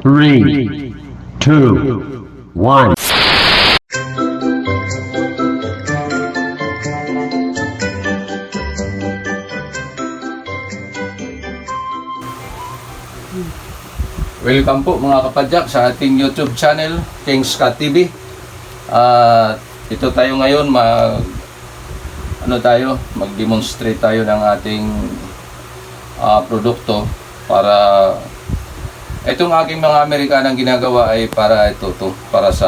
3, 2, 1. Welcome po mga kapadyak sa ating YouTube channel, Kings Cat TV. Ito tayo ngayon mag-demonstrate tayo ng ating produkto para itong aking mga Amerikanang ginagawa ay para para sa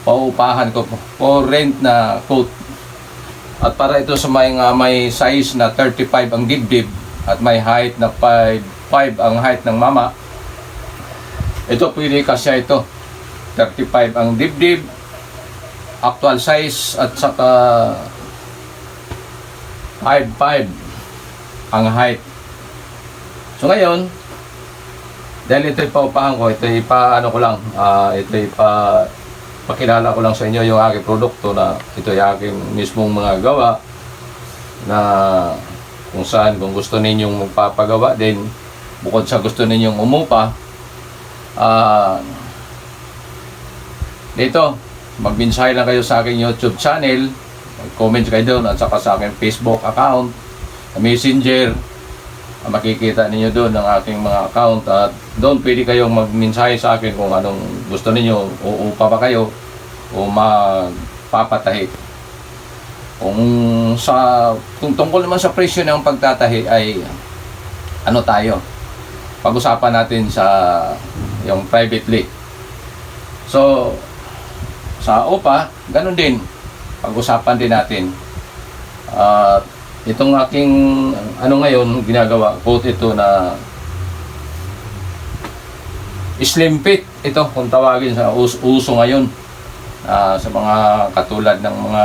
paupahan ko for rent na coat. At para ito sa may size na 35 ang dibdib at may height na 5 ang height ng mama. Ito pwede kasi ito 35 ang dibdib, actual size, at saka 5 ang height. So ngayon, dahil ito ipaupahan ko, ito pakilala ko lang sa inyo yung aking produkto na ito yung aking mismong mga gawa na kung saan, kung gusto ninyong magpapagawa din, bukod sa gusto ninyong umupa, dito magmensahe lang kayo sa aking YouTube channel, comment kayo doon, at saka sa aking Facebook account, Messenger, makikita ninyo doon ang aking mga account, at doon pwede kayong magmensahe sa akin kung anong gusto ninyo, uupa ba kayo o magpapatahi. Kung tungkol naman sa presyo ng pagtatahi ay pag-usapan natin sa yung privately. So sa OPA, ganun din, pag-usapan din natin. Itong aking ngayon ginagawa, quote ito na slim fit, ito kung tawagin sa uso ngayon, sa mga katulad ng mga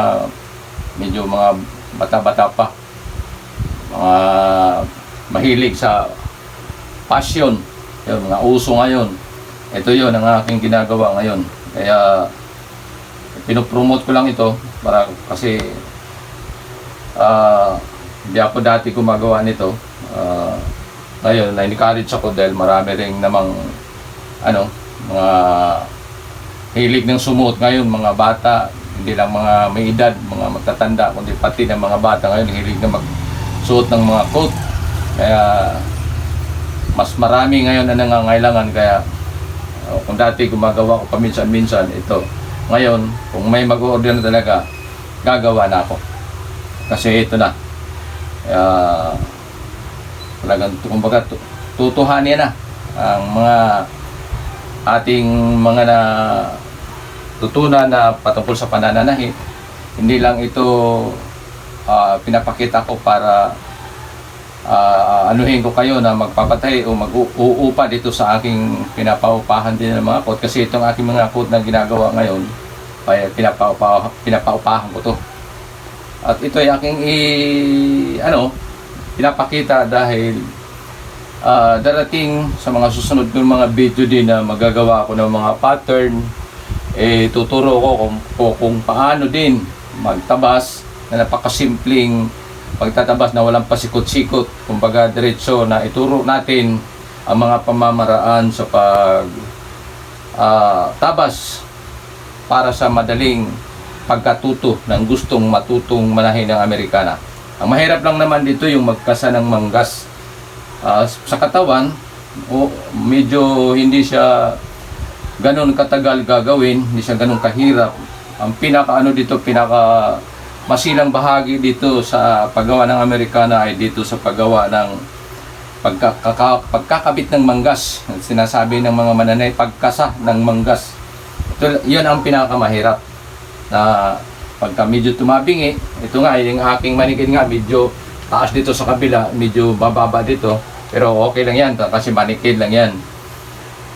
medyo mga bata-bata pa, mga mahilig sa passion, yun, mga uso ngayon. Ito yun ang aking ginagawa ngayon. Kaya pinopromote ko lang ito para kasi hindi ako dati gumagawa nito. Ngayon na-encourage ako dahil marami rin namang mga hilig ng sumuot ngayon, mga bata, hindi lang mga may edad, mga magtatanda, kundi pati ng mga bata ngayon hilig na magsuot ng mga coat. Kaya mas marami ngayon na nangangailangan. Kaya kung dati gumagawa ko paminsan-minsan, ito ngayon kung may mag-order na talaga, gagawa na ako kasi ito na. Kaya talagang kumbaga tutuhanin na ang mga ating mga tutunan na patungkol sa panananahi. Hindi lang ito pinapakita ko para anuhin ko kayo na magpapatay o mag-uupa dito sa aking pinapaupahan din ng mga coat, kasi itong aking mga coat na ginagawa ngayon ay pinapaupahan ko to. At ito ay aking pinapakita dahil darating sa mga susunod ng mga video din na magagawa ko ng mga pattern, tuturo ko kung paano din magtabas na napakasimpleng pagtatabas na walang pasikot-sikot. Kumbaga diretso na ituro natin ang mga pamamaraan sa tabas para sa madaling pagkatuto ng gustong matutong manahin ng Amerikana. Ang mahirap lang naman dito yung magkasa ng manggas sa katawan, medyo hindi siya ganun katagal gagawin, hindi siya ganun kahirap. Ang pinaka masilang bahagi dito sa paggawa ng Amerikana ay dito sa paggawa ng pagkakabit ng manggas. Sinasabi ng mga mananay, pagkasa ng manggas. Yun ang pinakamahirap, na pagka medyo tumabingi. Ito nga, yung aking manikid nga medyo taas dito sa kabila, medyo bababa dito, pero okay lang yan kasi manikid lang yan.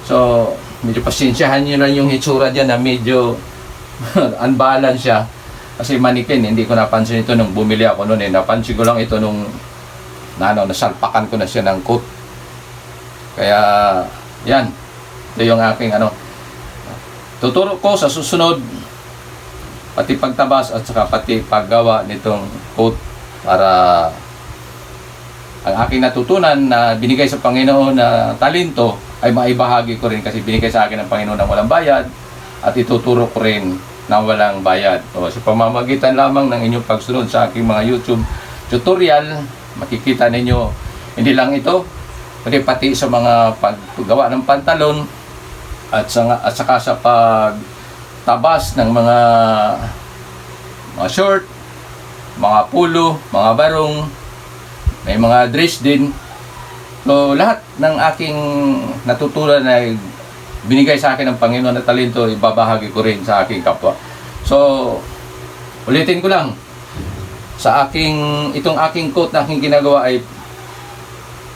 So medyo pasensyahan nyo lang yung hitsura dyan na medyo unbalance siya kasi manikin. Hindi ko napansin ito nung bumili ako noon. Napansin ko lang ito nung nasalpakan ko na siya ng coat. Kaya yan, ito yung aking tuturo ko sa susunod, pati pagtabas at saka pati paggawa nitong coat, para ang aking natutunan na binigay sa Panginoon na talento ay maibahagi ko rin kasi binigay sa akin ng Panginoon ng walang bayad at ituturo ko rin na walang bayad. O, sa pamamagitan lamang ng inyong pagsunod sa aking mga YouTube tutorial, makikita ninyo hindi lang ito, kundi pati sa mga paggawa ng pantalon at saka sa pagtabas ng mga short, mga pulo, mga barong, may mga dress din. So, lahat ng aking natutunan ay binigay sa akin ng Panginoon na talento, ibabahagi ko rin sa aking kapwa. So, ulitin ko lang, itong aking coat na aking ginagawa ay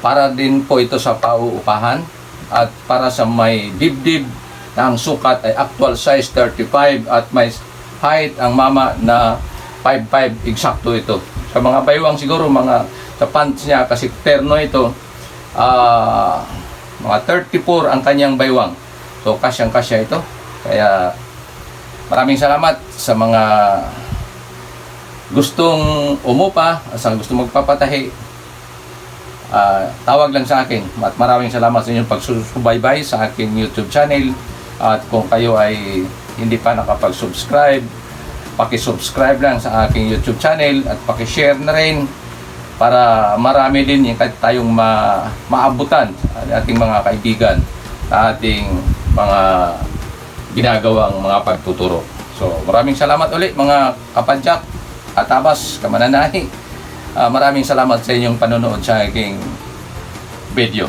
para din po ito sa pauupahan at para sa may dibdib na ang sukat ay actual size 35 at may height ang mama na 5'5", eksakto ito. Sa mga baywang siguro, sa pants niya, kasi terno ito, mga 34 ang kanyang baywang. So, kasyang-kasya ito. Kaya, maraming salamat sa mga gustong umupa, sa gustong magpapatahi. Tawag lang sa akin. At maraming salamat sa inyong pagsusubaybay sa aking YouTube channel. At kung kayo ay hindi pa nakapag-subscribe, paki-subscribe lang sa aking YouTube channel at paki-share na rin para marami din yung tayong maabutan ang ating mga kaibigan sa ating mga ginagawang mga pagtuturo. So, maraming salamat ulit mga kapadyak, katabas, kamananahi. Maraming salamat sa inyong panonood sa aking video.